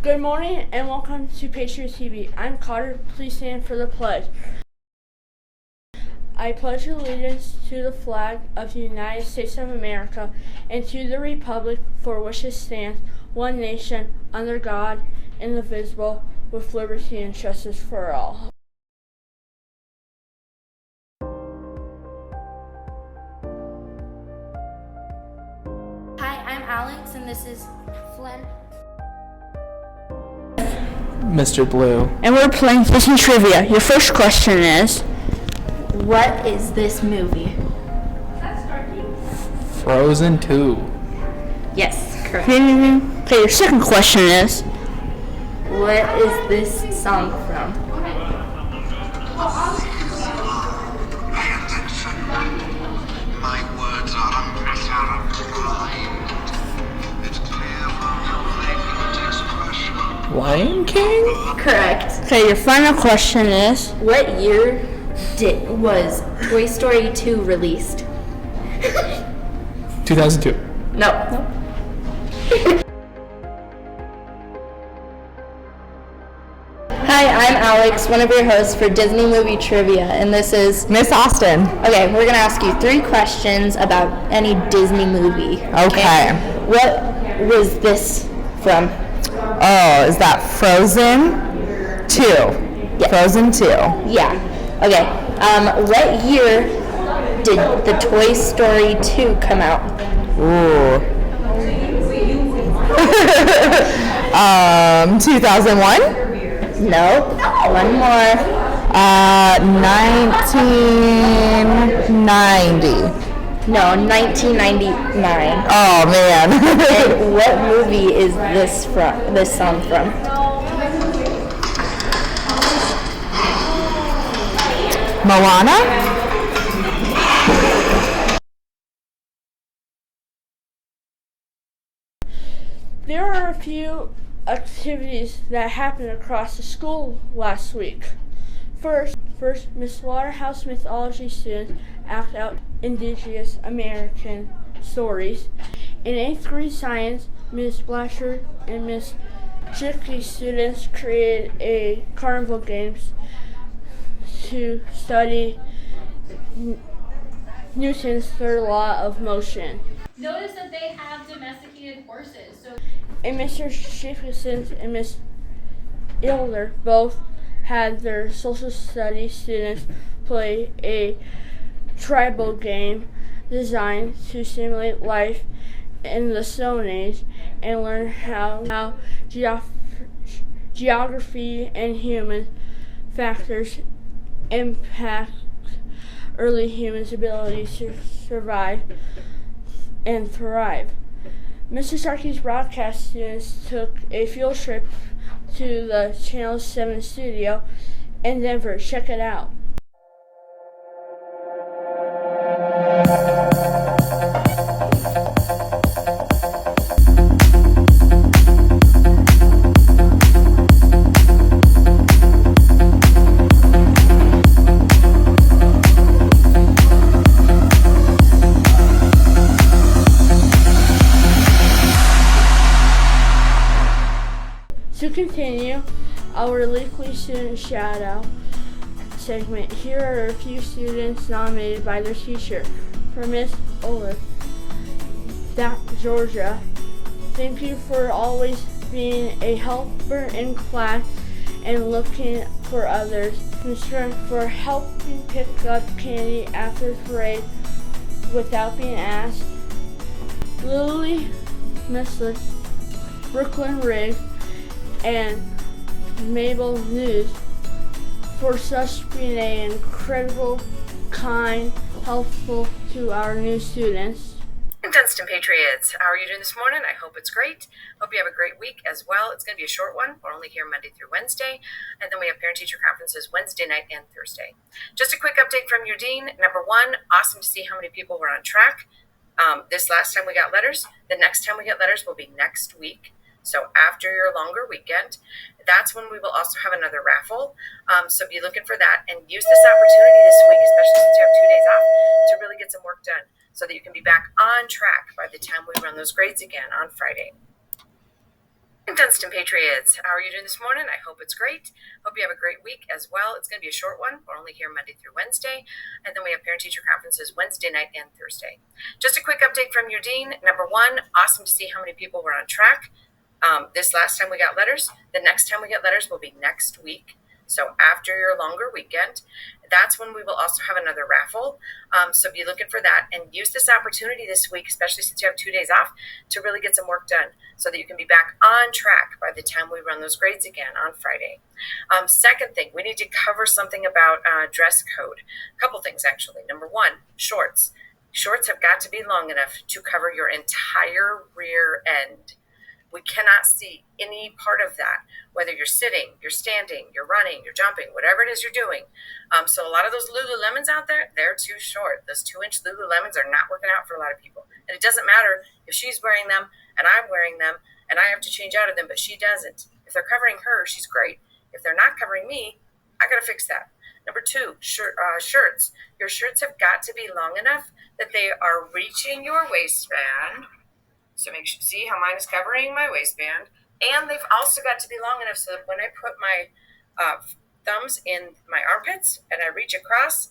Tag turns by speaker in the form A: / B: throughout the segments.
A: Good morning and welcome to Patriot TV. I'm Carter. Please stand for the pledge. I pledge allegiance to the flag of the United States of America and to the republic for which it stands, one nation, under God, indivisible, with liberty and justice for all.
B: Hi, I'm Alex, and this is Flynn.
C: Mr. Blue.
A: And we're playing Disney Trivia. Your first question is,
B: What is this movie?
C: Frozen 2.
B: Yes, correct.
A: Okay, your second question is,
B: What is this song from?
D: My words are unprescribed. It's clear from your vacant expression.
C: Lion King?
B: Correct.
A: okay, your final question is,
B: What year was Toy Story 2 released?
C: 2002.
B: No. Hi, I'm Alex, one of your hosts for Disney Movie Trivia, and this is
E: Miss Austin.
B: Okay, we're gonna ask you 3 questions about any Disney movie.
E: Okay.
B: What was this from?
E: Oh, is that Frozen 2?
B: Yeah.
E: Frozen 2.
B: Yeah. Okay. What year did the Toy Story 2 come out?
E: Ooh. 2001?
B: No. One more.
E: 1990.
B: No, 1999.
E: Oh man.
B: And what movie is this song from?
E: Moana?
A: there are a few activities that happened across the school last week. First, Miss Waterhouse mythology students act out Indigenous American stories. In 8th grade science, Ms. Blatcher and Miss Jickey students created a carnival games to study Newton's third law of motion.
F: Notice that they have domesticated horses. So
A: And Mr. Jacobson and Miss Elder both had their social studies students play a tribal game designed to simulate life in the Stone Age and learn how geography and human factors impact early humans' ability to survive and thrive. Mr. Starkey's broadcast students took a field trip to the Channel 7 studio in Denver. Check it out. To continue our weekly student shout out segment, here are a few students nominated by their teacher. For Miss Olive, Georgia, thank you for always being a helper in class and looking for others. Mr. for helping pick up candy after parade without being asked. Lily Missler, Brooklyn Riggs, and Mabel News for such being an incredible, kind, helpful to our new students.
G: Dunston Patriots, how are you doing this morning? I hope it's great. Hope you have a great week as well. It's going to be a short one. We're only here Monday through Wednesday, and then we have parent-teacher conferences Wednesday night and Thursday. Just a quick update from your dean. Number 1, awesome to see how many people were on track. This last time we got letters. The next time we get letters will be next week. So after your longer weekend, that's when we will also have another raffle. So be looking for that and use this opportunity this week, especially since you have 2 days off, to really get some work done so that you can be back on track by the time we run those grades again on Friday. Dunston Patriots, how are you doing this morning? I hope it's great. Hope you have a great week as well. It's going to be a short one. We're only here Monday through Wednesday, and then we have parent-teacher conferences Wednesday night and Thursday. Just a quick update from your dean. Number one, awesome to see how many people were on track. This last time we got letters. The next time we get letters will be next week. So after your longer weekend, that's when we will also have another raffle. So be looking for that and use this opportunity this week, especially since you have 2 days off, to really get some work done so that you can be back on track by the time we run those grades again on Friday. Second thing, we need to cover something about dress code. A couple things, actually. Number one, shorts. Shorts have got to be long enough to cover your entire rear end. We cannot see any part of that, whether you're sitting, you're standing, you're running, you're jumping, whatever it is you're doing. So a lot of those Lululemons out there, they're too short. Those 2-inch Lululemons are not working out for a lot of people. And it doesn't matter if she's wearing them and I'm wearing them and I have to change out of them, but she doesn't. If they're covering her, she's great. If they're not covering me, I got to fix that. Number two, shirts. Your shirts have got to be long enough that they are reaching your waistband. So make sure, see how mine is covering my waistband. And they've also got to be long enough so that when I put my thumbs in my armpits and I reach across,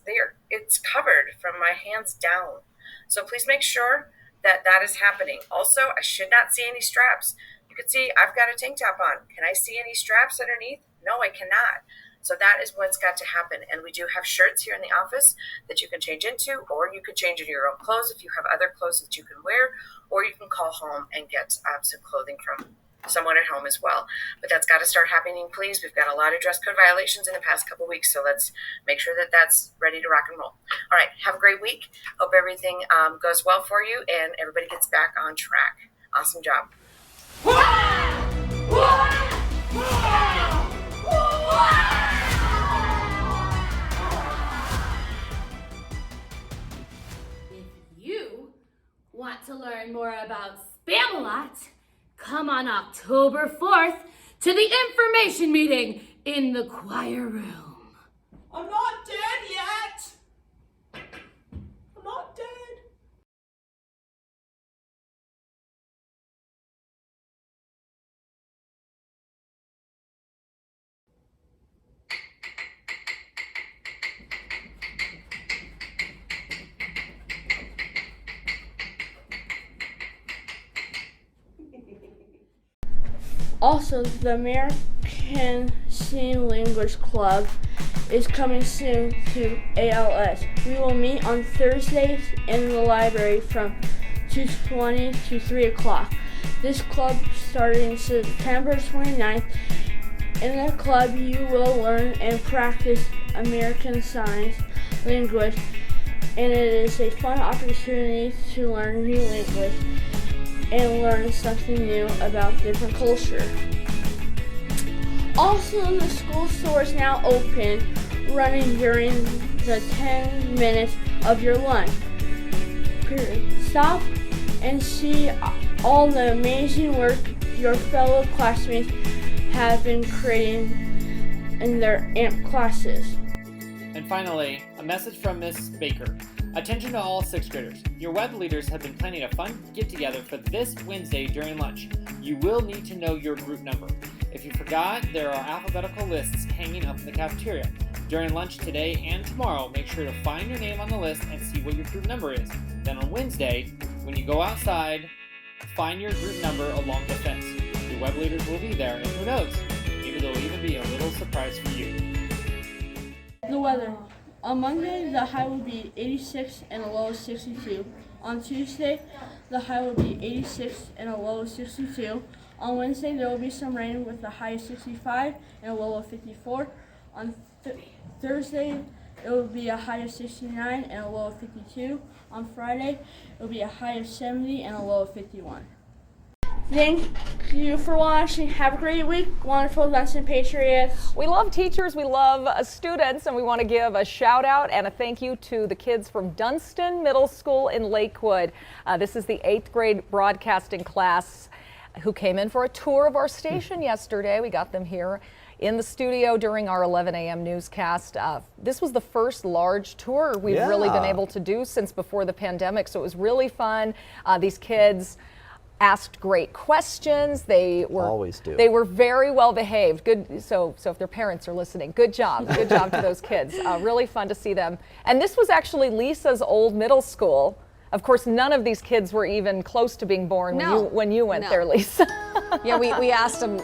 G: it's covered from my hands down. So please make sure that that is happening. Also, I should not see any straps. You can see I've got a tank top on. Can I see any straps underneath? No, I cannot. So that is what's got to happen. And we do have shirts here in the office that you can change into, or you can change into your own clothes if you have other clothes that you can wear, or you can call home and get some clothing from someone at home as well. But that's got to start happening, please. We've got a lot of dress code violations in the past couple weeks, so let's make sure that that's ready to rock and roll. All right, have a great week. Hope everything goes well for you and everybody gets back on track. Awesome job.
H: Want to learn more about Spamalot? Come on October 4th to the information meeting in the choir room.
I: I'm not dead yet. I'm not dead.
A: Also, the American Sign Language Club is coming soon to ALS. We will meet on Thursdays in the library from 2:20 to 3 o'clock. This club starting September 29th. In the club, you will learn and practice American Sign Language, and it is a fun opportunity to learn new language and learn something new about different culture. Also, the school store is now open, running during the 10 minutes of your lunch period. Stop and see all the amazing work your fellow classmates have been creating in their AMP classes.
J: And finally, a message from Miss Baker. Attention to all 6th graders. Your web leaders have been planning a fun get-together for this Wednesday during lunch. You will need to know your group number. If you forgot, there are alphabetical lists hanging up in the cafeteria. During lunch today and tomorrow, make sure to find your name on the list and see what your group number is. Then on Wednesday, when you go outside, find your group number along the fence. Your web leaders will be there, and who knows, maybe there'll even be a little surprise for you.
A: The weather. On Monday, the high will be 86 and a low of 62. On Tuesday, the high will be 86 and a low of 62. On Wednesday, there will be some rain with a high of 65 and a low of 54. On Thursday, it will be a high of 69 and a low of 52. On Friday, it will be a high of 70 and a low of 51. Thank you for watching. Have a great week. Wonderful Dunston Patriots.
K: We love teachers, we love students, and we want to give a shout out and a thank you to the kids from Dunston Middle School in Lakewood. This is the 8th grade broadcasting class who came in for a tour of our station yesterday. We got them here in the studio during our 11 a.m. newscast. This was the first large tour we've really been able to do since before the pandemic, so it was really fun. These kids asked great questions. They were
L: Always do.
K: They were very well behaved. Good. So if their parents are listening, good job. Good job to those kids. Really fun to see them. And this was actually Lisa's old middle school. Of course, none of these kids were even close to being born when you went there, Lisa.
M: Yeah, we asked them.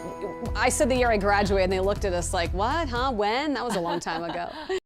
M: I said the year I graduated, and they looked at us like, what, huh, when? That was a long time ago.